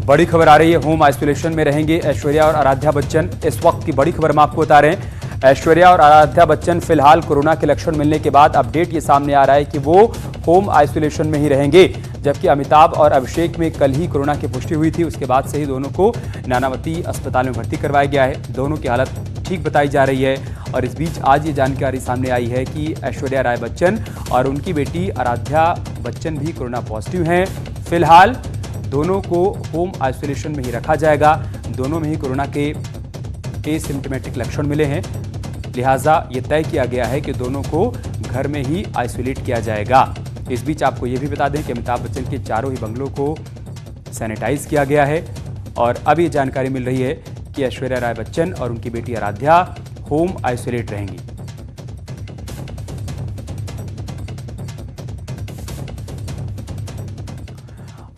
बड़ी खबर आ रही है, होम आइसोलेशन में रहेंगे ऐश्वर्या और आराध्या बच्चन। इस वक्त की बड़ी खबर हम आपको बता रहे हैं। ऐश्वर्या और आराध्या बच्चन फिलहाल कोरोना के लक्षण मिलने के बाद अपडेट ये सामने आ रहा है कि वो होम आइसोलेशन में ही रहेंगे, जबकि अमिताभ और अभिषेक में कल ही कोरोना की पुष्टि हुई थी। उसके बाद से ही दोनों को नानावती अस्पताल में भर्ती करवाया गया है। दोनों की हालत ठीक बताई जा रही है और इस बीच आज ये जानकारी सामने आई है कि ऐश्वर्या राय बच्चन और उनकी बेटी आराध्या बच्चन भी कोरोना पॉजिटिव हैं। फिलहाल दोनों को होम आइसोलेशन में ही रखा जाएगा। दोनों में ही कोरोना के एसिम्प्टोमेटिक लक्षण मिले हैं, लिहाजा ये तय किया गया है कि दोनों को घर में ही आइसोलेट किया जाएगा। इस बीच आपको ये भी बता दें कि अमिताभ बच्चन के चारों ही बंगलों को सैनिटाइज किया गया है और अब ये जानकारी मिल रही है कि ऐश्वर्या राय बच्चन और उनकी बेटी आराध्या होम आइसोलेट रहेंगी।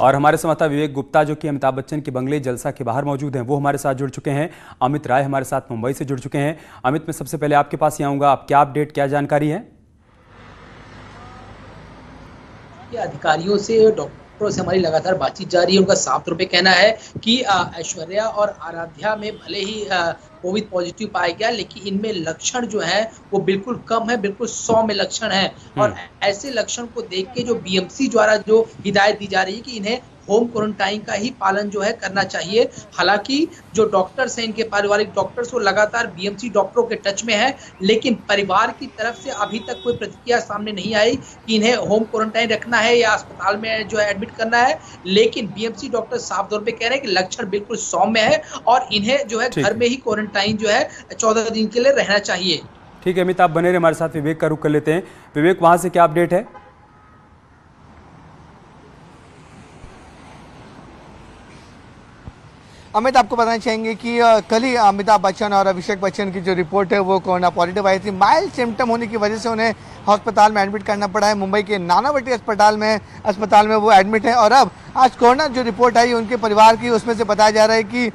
और हमारे संवाददाता विवेक गुप्ता, जो कि अमिताभ बच्चन के बंगले जलसा के बाहर मौजूद हैं, वो हमारे साथ जुड़ चुके हैं। अमित राय हमारे साथ मुंबई से जुड़ चुके हैं। अमित, मैं सबसे पहले आपके पास ही आऊंगा, आप क्या अपडेट, क्या जानकारी है? अधिकारियों से, डॉक्टरों से हमारी लगातार बातचीत जारी है। उनका साफ तौर पे कहना है कि ऐश्वर्या और आराध्या में भले ही कोविड पॉजिटिव पाया गया, लेकिन इनमें लक्षण जो है वो बिल्कुल कम है, बिल्कुल 100 में लक्षण है। और ऐसे लक्षण को देख के जो बीएमसी द्वारा जो हिदायत दी जा रही है कि इन्हें होम क्वारंटाइन का ही पालन जो है करना चाहिए। हालांकि जो डॉक्टर्स हैं, इनके पारिवारिक डॉक्टर्स, वो लगातार बीएमसी डॉक्टरों के टच में है, लेकिन परिवार की तरफ से अभी तक कोई प्रतिक्रिया सामने नहीं आई कि इन्हें होम क्वारंटाइन रखना है या अस्पताल में जो है एडमिट करना है। लेकिन बीएमसी डॉक्टर साफ तौर पे कह रहे हैं कि लक्षण बिल्कुल सौम्य है और इन्हें जो है घर में ही क्वारंटाइन जो है 14 दिन के लिए रहना चाहिए। ठीक है अमित, आप बने रहे हमारे साथ। विवेक का रुख कर लेते हैं। विवेक, वहां से क्या अपडेट है? अमित, आपको बताना चाहेंगे कि कल ही अमिताभ बच्चन और अभिषेक बच्चन की जो रिपोर्ट है वो कोरोना पॉजिटिव आई थी। माइल्ड सिम्टम होने की वजह से उन्हें अस्पताल में एडमिट करना पड़ा है। मुंबई के नानावटी अस्पताल में वो एडमिट हैं और अब आज कोरोना जो रिपोर्ट आई उनके परिवार की, उसमें से बताया जा रहा है कि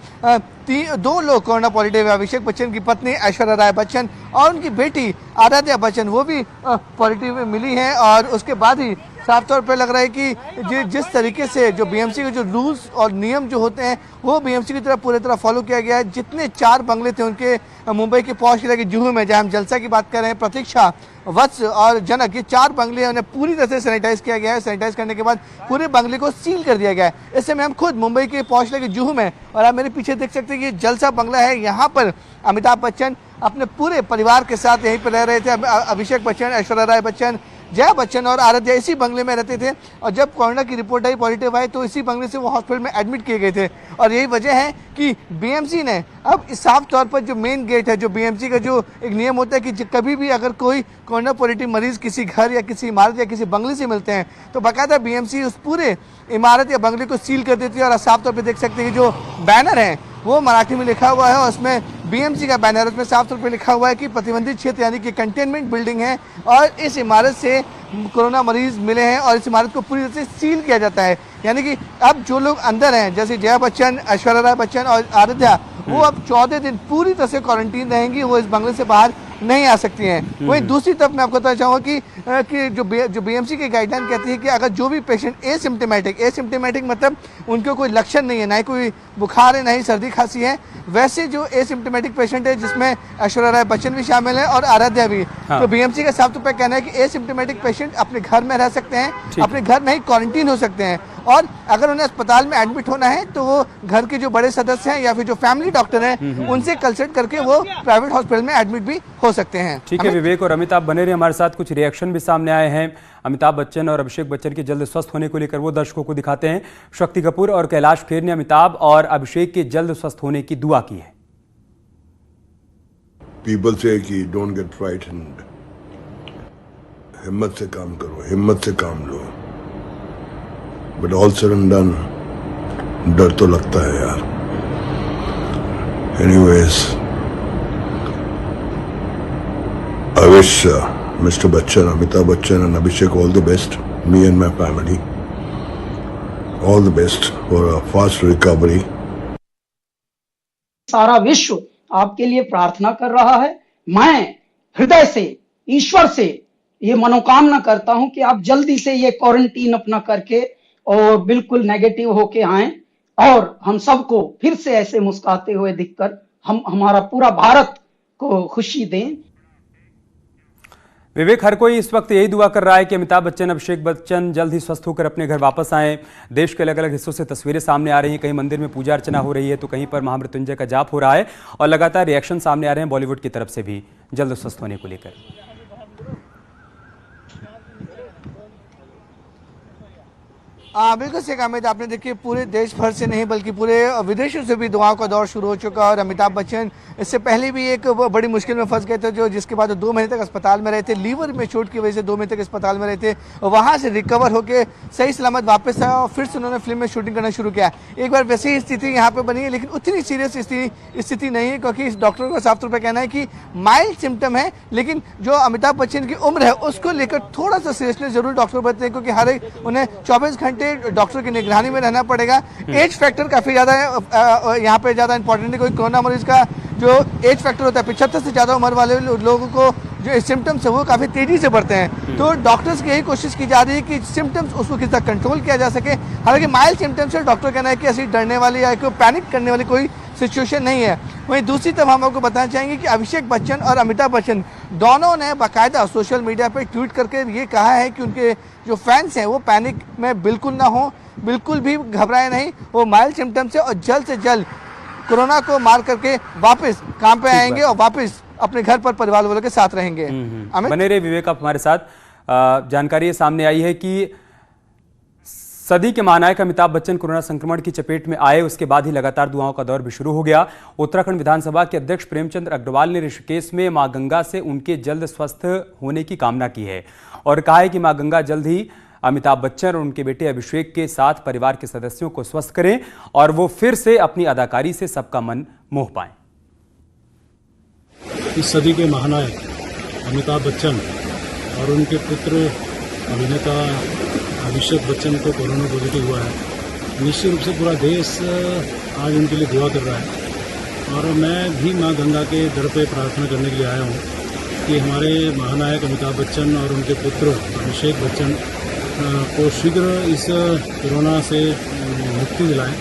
2 लोग कोरोना पॉजिटिव है। अभिषेक बच्चन की पत्नी ऐश्वर्या राय बच्चन और उनकी बेटी आराध्या बच्चन, वो भी पॉजिटिव मिली हैं। और उसके बाद ही साफ तौर पर लग रहा है कि जिस तरीके से जो बीएमसी के जो रूल्स और नियम जो होते हैं वो बीएमसी की तरफ पूरी तरह फॉलो किया गया है। जितने 4 बंगले थे उनके मुंबई के पॉश इलाके जुहू में, जहाँ हम जलसा की बात कर रहे हैं, प्रतीक्षा, वत्स और जनक, ये 4 बंगले उन्हें पूरी तरह से सैनिटाइज किया गया है। सैनिटाइज करने के बाद पूरे बंगले को सील कर दिया गया है। इस समय हम खुद मुंबई के पॉश इलाके जुहू में, और आप मेरे पीछे देख सकते हैं कि जलसा बंगला है। यहाँ पर अमिताभ बच्चन अपने पूरे परिवार के साथ यहीं पर रह रहे थे। अभिषेक बच्चन, ऐश्वर्या राय बच्चन, जया बच्चन और आराध्या इसी बंगले में रहते थे और जब कोरोना की रिपोर्ट आई, पॉजिटिव आई, तो इसी बंगले से वो हॉस्पिटल में एडमिट किए गए थे। और यही वजह है कि बीएमसी ने अब साफ तौर पर जो मेन गेट है, जो बीएमसी का जो एक नियम होता है कि कभी भी अगर कोई कोरोना पॉजिटिव मरीज किसी घर या किसी इमारत या किसी बंगले से मिलते हैं तो बाकायदा बीएमसी उस पूरे इमारत या बंगले को सील कर देती है। और साफ तौर पर देख सकते हैं कि जो बैनर है वो मराठी में लिखा हुआ है और उसमें बीएमसी का बैनर, उसमें साफ तौर पर लिखा हुआ है कि प्रतिबंधित क्षेत्र यानी कि कंटेनमेंट बिल्डिंग है और इस इमारत से कोरोना मरीज मिले हैं और इस इमारत को पूरी तरह से सील किया जाता है। यानी कि अब जो लोग अंदर हैं, जैसे जया बच्चन, ऐश्वर्या राय बच्चन और आराध्या, वो अब 14 दिन पूरी तरह से क्वारंटीन रहेंगी, वो इस बंगले से बाहर नहीं आ सकती हैं। वहीं दूसरी तरफ मैं आपको बताना चाहूँगा कि जो बीएमसी की गाइडलाइन कहती है कि अगर जो भी पेशेंट एसिम्प्टोमेटिक मतलब उनके कोई लक्षण नहीं है, ना ही कोई बुखार है, ना ही सर्दी खांसी है, वैसे जो एसिम्प्टोमेटिक पेशेंट है जिसमें ऐश्वर्या राय बच्चन भी शामिल है और आराध्या भी, तो बीएमसी का साफ तौर पर कहना है कि एसिम्प्टोमेटिक पेशेंट अपने घर में रह सकते हैं, अपने घर में ही क्वारंटीन हो सकते हैं। और अगर उन्हें अस्पताल में एडमिट होना है तो वो घर के जो बड़े सदस्य हैं या फिर जो फैमिली डॉक्टर हैं उनसे कंसल्ट करके वो प्राइवेट हॉस्पिटल में एडमिट भी हो सकते हैं। ठीक है विवेक और अमित, आप बने रहे हमारे साथ। कुछ रिएक्शन भी सामने आए हैं अमिताभ बच्चन और अभिषेक बच्चन के जल्द स्वस्थ होने को लेकर, वो दर्शकों को दिखाते हैं। शक्ति कपूर और कैलाश खेर ने अमिताभ और अभिषेक के जल्द स्वस्थ होने की दुआ की है। पीपल से कि डोंट गेट फ्राइटन्ड, हिम्मत से काम करो, हिम्मत से काम लो, but all said and done डर तो लगता है यार। Anyways, I wish Mr. Bachchan, Amitabh Bachchan and Abhishek all the best. Me and my family, all the best for a fast recovery. सारा विश्व आपके लिए प्रार्थना कर रहा है। मैं हृदय से ईश्वर से ये मनोकामना करता हूं कि आप जल्दी से ये क्वारंटीन अपना करके और बिल्कुल नेगेटिव होके आएं और हम सबको फिर से ऐसे मुस्कुराते हुए दिखकर हम हमारा पूरा भारत को खुशी दें। विवेक, हर कोई इस वक्त यही दुआ कर रहा है कि अमिताभ बच्चन, अभिषेक बच्चन जल्द ही स्वस्थ होकर अपने घर वापस आएं। देश के अलग अलग हिस्सों से तस्वीरें सामने आ रही हैं, कहीं मंदिर में पूजा अर्चना हो रही है तो कहीं पर महामृत्युंजय का जाप हो रहा है और लगातार रिएक्शन सामने आ रहे हैं बॉलीवुड की तरफ से भी जल्द स्वस्थ होने को लेकर। बिल्कुल सही कहा अमित, आपने देखिए पूरे देश भर से नहीं बल्कि पूरे विदेशों से भी दुआओं का दौर शुरू हो चुका है और अमिताभ बच्चन इससे पहले भी एक बड़ी मुश्किल में फंस गए थे, जो जिसके बाद 2 महीने तक अस्पताल में रहे थे। लीवर में चोट की वजह से 2 महीने तक अस्पताल में रहे थे, वहाँ से रिकवर होकर सही सलामत वापस आया और फिर से उन्होंने फिल्म में शूटिंग करना शुरू किया। एक बार वैसी ही स्थिति यहाँ पर बनी है, लेकिन उतनी सीरियस स्थिति नहीं है क्योंकि इस डॉक्टर का साफ तौर पर कहना है कि माइल्ड सिम्टम है, लेकिन जो अमिताभ बच्चन की उम्र है उसको लेकर थोड़ा सा सीरियसनेस जरूर डॉक्टर बताते हैं क्योंकि हर एक उन्हें 24 घंटे डॉक्टर की निगरानी में रहना पड़ेगा। एज फैक्टर काफी ज्यादा है यहाँ पे, ज्यादा इंपॉर्टेंट है। कोई कोरोना मरीज का जो एज फैक्टर होता है 75 से ज्यादा उम्र वाले लोगों को जो सिम्टम्स है वो काफी तेजी से बढ़ते हैं, तो डॉक्टर्स की यही कोशिश की जा रही है कि सिम्टम्स उसको किस तरह कंट्रोल किया जा सके। हालांकि माइल्ड सिम्टम्स है, डॉक्टर कहना है कि ऐसी डरने वाली या कोई पैनिक करने वाली कोई सिचुएशन नहीं है। वहीं दूसरी तरफ हम आपको बताना चाहेंगे कि अभिषेक बच्चन और अमिताभ बच्चन दोनों ने बाकायदा सोशल मीडिया पर ट्वीट करके ये कहा है कि उनके जो फैंस हैं वो पैनिक में बिल्कुल ना हो, बिल्कुल भी घबराए नहीं, वो माइल्ड सिम्टम्स है और जल्द से जल्द कोरोना को मार करके वापस काम पे आएंगे और वापस अपने घर पर परिवार वालों के साथ रहेंगे। बने रहे विवेक आप हमारे साथ। जानकारी सामने आई है कि सदी के महानायक अमिताभ बच्चन कोरोना संक्रमण की चपेट में आए, उसके बाद ही लगातार दुआओं का दौर भी शुरू हो गया। उत्तराखंड विधानसभा के अध्यक्ष प्रेमचंद अग्रवाल ने ऋषिकेश में मां गंगा से उनके जल्द स्वस्थ होने की कामना की है और कहा है कि मां गंगा जल्द ही अमिताभ बच्चन और उनके बेटे अभिषेक के साथ परिवार के सदस्यों को स्वस्थ करें और वो फिर से अपनी अदाकारी से सबका मन मोह पाएं। इस सदी के महानायक अमिताभ बच्चन और उनके पुत्र अभिनेता अभिषेक बच्चन को कोरोना पॉजिटिव हुआ है। निश्चित रूप से पूरा देश आज उनके लिए दुआ कर रहा है और मैं भी मां गंगा के दर पे प्रार्थना करने के लिए आया हूँ कि हमारे महानायक अमिताभ बच्चन और उनके पुत्र अभिषेक बच्चन को शीघ्र इस कोरोना से मुक्ति दिलाएं।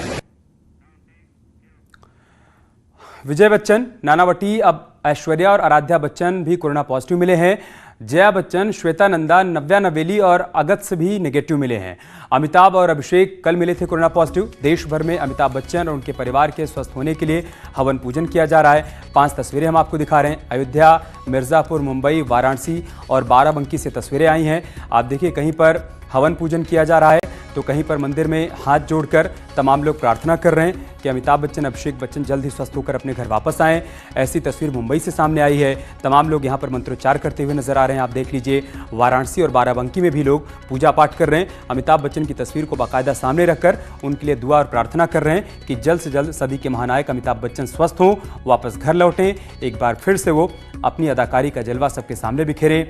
विजय बच्चन, नानावटी, अब ऐश्वर्या और आराध्या बच्चन भी कोरोना पॉजिटिव मिले हैं। जया बच्चन, श्वेता नंदा, नव्या नवेली और अगत्य भी नेगेटिव मिले हैं। अमिताभ और अभिषेक कल मिले थे कोरोना पॉजिटिव। देश भर में अमिताभ बच्चन और उनके परिवार के स्वस्थ होने के लिए हवन पूजन किया जा रहा है। 5 तस्वीरें हम आपको दिखा रहे हैं। अयोध्या, मिर्जापुर, मुंबई, वाराणसी और बाराबंकी से तस्वीरें आई हैं। आप देखिए, कहीं पर हवन पूजन किया जा रहा है तो कहीं पर मंदिर में हाथ जोड़कर तमाम लोग प्रार्थना कर रहे हैं कि अमिताभ बच्चन, अभिषेक बच्चन जल्द ही स्वस्थ होकर अपने घर वापस आएं। ऐसी तस्वीर मुंबई से सामने आई है। तमाम लोग यहां पर मंत्रोच्चार करते हुए नजर आ रहे हैं। आप देख लीजिए, वाराणसी और बाराबंकी में भी लोग पूजा पाठ कर रहे हैं। अमिताभ बच्चन की तस्वीर को बाकायदा सामने रखकर उनके लिए दुआ और प्रार्थना कर रहे हैं कि जल्द से जल्द सदी के महानायक अमिताभ बच्चन स्वस्थ हों, वापस घर लौटें, एक बार फिर से वो अपनी अदाकारी का जलवा सबके सामने बिखेरें।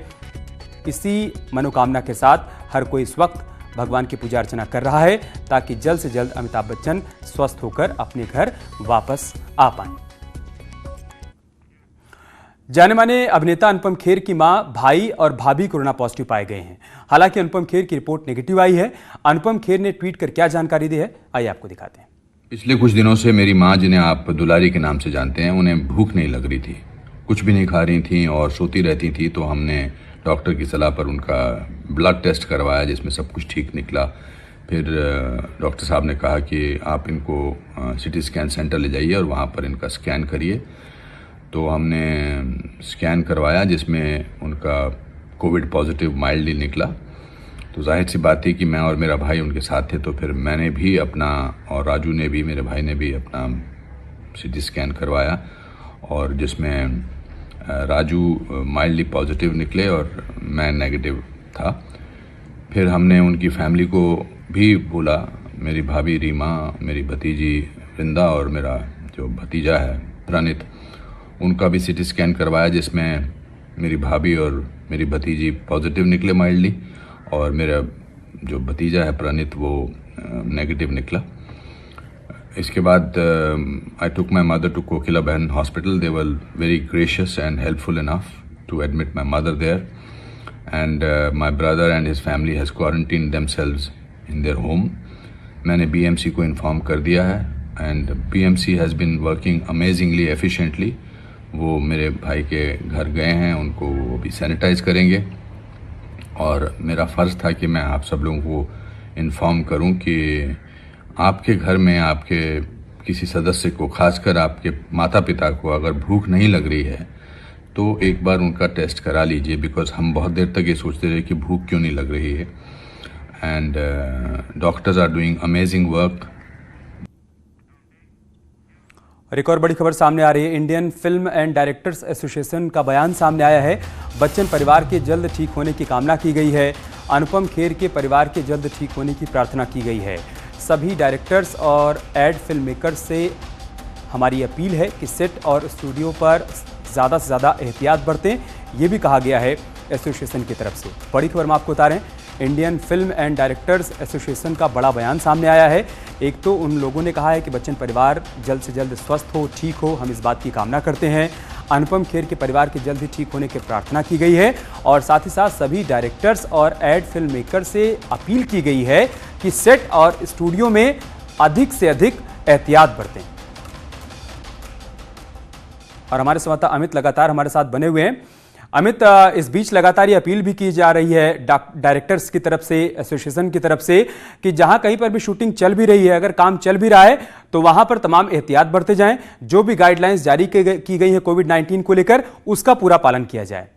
इसी मनोकामना के साथ हर कोई इस वक्त भगवान की पूजा अर्चना कर रहा है ताकि जल्द से जल्द अमिताभ बच्चन स्वस्थ होकर अपने घर वापस आ पाएं। जाने माने अभिनेता अनुपम खेर की मां, भाई और भाभी कोरोना पॉजिटिव पाए गए हैं। हालांकि अनुपम खेर की रिपोर्ट नेगेटिव आई है। अनुपम खेर ने ट्वीट कर क्या जानकारी दी है, आइए आपको दिखाते हैं। पिछले कुछ दिनों से मेरी मां, जिन्हें आप दुलारी के नाम से जानते हैं, उन्हें भूख नहीं लग रही थी, कुछ भी नहीं खा रही थी और सोती रहती थी। तो हमने डॉक्टर की सलाह पर उनका ब्लड टेस्ट करवाया जिसमें सब कुछ ठीक निकला। फिर डॉक्टर साहब ने कहा कि आप इनको सिटी स्कैन सेंटर ले जाइए और वहाँ पर इनका स्कैन करिए। तो हमने स्कैन करवाया जिसमें उनका कोविड पॉजिटिव माइल्डली निकला। तो जाहिर सी बात थी कि मैं और मेरा भाई उनके साथ थे, तो फिर मैंने भी अपना और राजू ने भी, मेरे भाई ने भी अपना सिटी स्कैन करवाया और जिसमें राजू माइल्डली पॉजिटिव निकले और मैं नेगेटिव था। फिर हमने उनकी फैमिली को भी बोला, मेरी भाभी रीमा, मेरी भतीजी वृंदा और मेरा जो भतीजा है प्रणित, उनका भी सिटी स्कैन करवाया जिसमें मेरी भाभी और मेरी भतीजी पॉजिटिव निकले माइल्डली और मेरा जो भतीजा है प्रणित वो नेगेटिव निकला। इसके बाद आई टुक my mother to Kokila ben hospital. They were very gracious and helpful enough to admit my mother there and my brother and his family has quarantine themselves in their home मैंने बीएमसी को इन्फॉर्म कर दिया है and BMC has been working amazingly efficiently. वो मेरे भाई के घर गए हैं, उनको वो भी सैनिटाइज करेंगे और मेरा फ़र्ज़ था कि मैं आप सब लोगों को इन्फॉर्म करूं कि आपके घर में आपके किसी सदस्य को, खासकर आपके माता पिता को अगर भूख नहीं लग रही है तो एक बार उनका टेस्ट करा लीजिए, बिकॉज़ हम बहुत देर तक ये सोचते रहे कि भूख क्यों नहीं लग रही है। And doctors are doing amazing work. और एक और बड़ी खबर सामने आ रही है। Indian film and directors association का बयान सामने आया है। बच्चन परिवार के जल्द ठीक होने की कामना की गई है। अनुपम खेर के परिवार के जल्द ठीक होने की प्रार्थना की गई है। सभी डायरेक्टर्स और एड फिल्म मेकर्स से हमारी अपील है कि सेट और स्टूडियो पर ज़्यादा से ज़्यादा एहतियात बरतें, ये भी कहा गया है एसोसिएशन की तरफ से। बड़ी खबर हम आपको बता रहे हैं, Indian film and directors association का बड़ा बयान सामने आया है। एक तो उन लोगों ने कहा है कि बच्चन परिवार जल्द से जल्द स्वस्थ हो, ठीक हो, हम इस बात की कामना करते हैं। अनुपम खेर के परिवार के जल्द ही ठीक होने की प्रार्थना की गई है और साथ ही साथ सभी डायरेक्टर्स और एड फिल्म मेकर से अपील की गई है कि सेट और स्टूडियो में अधिक से अधिक एहतियात बरतें। और हमारे संवाददाता अमित लगातार हमारे साथ बने हुए हैं। अमित, इस बीच लगातार ये अपील भी की जा रही है डायरेक्टर्स की तरफ से, एसोसिएशन की तरफ से, कि जहां कहीं पर भी शूटिंग चल भी रही है, अगर काम चल भी रहा है तो वहां पर तमाम एहतियात बरते जाएं, जो भी गाइडलाइंस जारी की गई है कोविड-19 को लेकर उसका पूरा पालन किया जाए।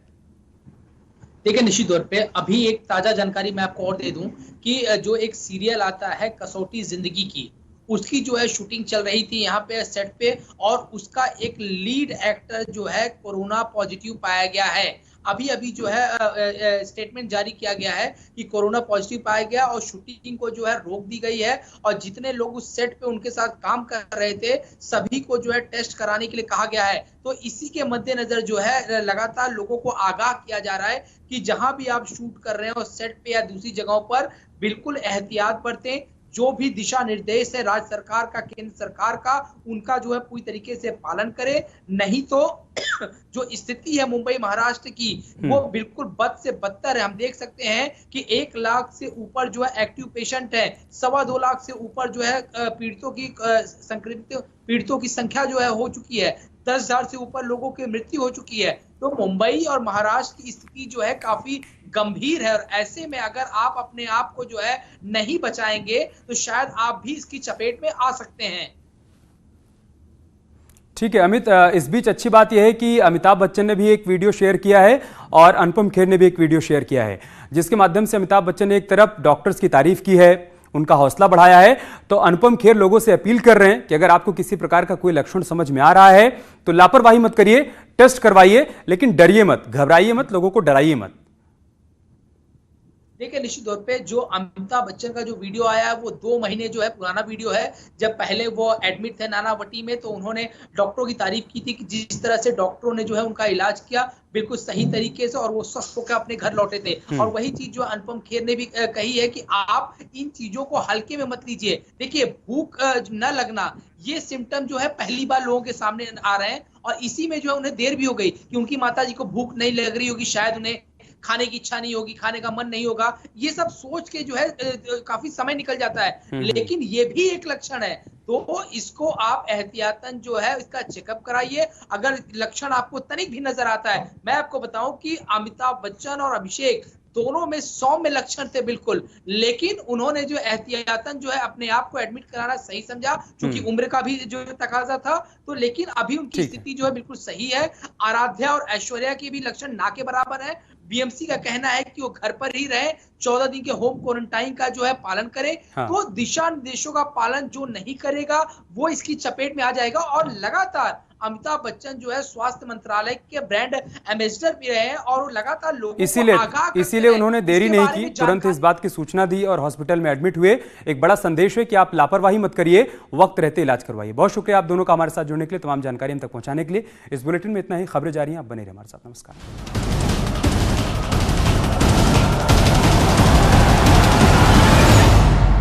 देखिए, निश्चित तौर पे अभी एक ताजा जानकारी मैं आपको और दे दूं कि जो एक सीरियल आता है कसौटी जिंदगी की, उसकी जो है शूटिंग चल रही थी यहाँ पे सेट पे, और उसका एक लीड एक्टर जो है कोरोना पॉजिटिव पाया गया है। अभी जो है स्टेटमेंट जारी किया गया है कि कोरोना पॉजिटिव पाया गया और शूटिंग को जो है रोक दी गई है और जितने लोग उस सेट पे उनके साथ काम कर रहे थे सभी को जो है टेस्ट कराने के लिए कहा गया है। तो इसी के मद्देनजर जो है लगातार लोगों को आगाह किया जा रहा है कि जहां भी आप शूट कर रहे हो सेट पे या दूसरी जगहों पर, बिल्कुल एहतियात बरतें। जो भी दिशा निर्देश है राज्य सरकार का, केंद्र सरकार का, उनका जो है पूरी तरीके से पालन करें, नहीं तो जो स्थिति है मुंबई महाराष्ट्र की वो बिल्कुल बद से बदतर है। हम देख सकते हैं कि 1 लाख से ऊपर जो है एक्टिव पेशेंट है, 2.25 लाख से ऊपर जो है संक्रमित पीड़ितों की संख्या जो है हो चुकी है, 10,000 से ऊपर लोगों की मृत्यु हो चुकी है। तो मुंबई और महाराष्ट्र की स्थिति जो है काफी गंभीर है और ऐसे में अगर आप अपने आप को जो है नहीं बचाएंगे तो शायद आप भी इसकी चपेट में आ सकते हैं। ठीक है अमित, इस बीच अच्छी बात यह है कि अमिताभ बच्चन ने भी एक वीडियो शेयर किया है और अनुपम खेर ने भी एक वीडियो शेयर किया है, जिसके माध्यम से अमिताभ बच्चन ने एक तरफ डॉक्टर्स की तारीफ की है, उनका हौसला बढ़ाया है, तो अनुपम खेर लोगों से अपील कर रहे हैं कि अगर आपको किसी प्रकार का कोई लक्षण समझ में आ रहा है तो लापरवाही मत करिए, टेस्ट करवाइए, लेकिन डरिए मत, घबराइए मत, लोगों को डराइए मत। देखिए, निश्चित तौर पे जो अमिताभ बच्चन का जो वीडियो आया है वो 2 महीने जो है पुराना वीडियो है। जब पहले वो एडमिट थे नानावटी में तो उन्होंने डॉक्टरों की तारीफ की थी कि जिस तरह से डॉक्टरों ने जो है उनका इलाज किया बिल्कुल सही तरीके से और वो स्वस्थ होकर अपने घर लौटे थे। और वही चीज जो अनुपम खेर ने भी कही है कि आप इन चीजों को हल्के में मत लीजिए। देखिए, भूख न लगना ये सिम्टम जो है पहली बार लोगों के सामने आ रहे हैं और इसी में जो है उन्हें देर भी हो गई कि उनकी माता जी को भूख नहीं लग रही होगी, शायद उन्हें खाने की इच्छा नहीं होगी, खाने का मन नहीं होगा, ये सब सोच के जो है काफी समय निकल जाता है। लेकिन ये भी एक लक्षण है, तो इसको आप एहतियातन जो है इसका चेकअप कराइए। अगर लक्षण आपको तनिक भी नजर आता है, मैं आपको बताऊं कि अमिताभ बच्चन और अभिषेक दोनों में सौम्य लक्षण थे बिल्कुल, लेकिन उन्होंने जो एहतियातन जो है अपने आप को एडमिट कराना सही समझा, क्योंकि उम्र का भी जो तकाजा था। तो लेकिन अभी उनकी स्थिति जो है बिल्कुल सही है। आराध्या और ऐश्वर्या के भी लक्षण ना के बराबर है। बीएमसी का कहना है कि वो घर पर ही रहे, 14 दिन के होम क्वारंटाइन का जो है पालन करे। तो दिशा निर्देशों का पालन जो नहीं करेगा वो इसकी चपेट में आ जाएगा। और लगातार अमिताभ बच्चन जो है स्वास्थ्य मंत्रालय के ब्रांड एम्बेसडर भी रहे हैं और लगातार लोगों को इसीलिए उन्होंने देरी नहीं की, तुरंत इस बात की सूचना दी और हॉस्पिटल में एडमिट हुए। एक बड़ा संदेश है कि आप लापरवाही मत करिए, वक्त रहते इलाज करवाइए। बहुत शुक्रिया आप दोनों का हमारे साथ जुड़ने के लिए, तमाम जानकारी हम तक पहुंचाने के लिए। इस बुलेटिन में इतना ही, खबरें जारी हैं, आप बने रहिए हमारे साथ। नमस्कार।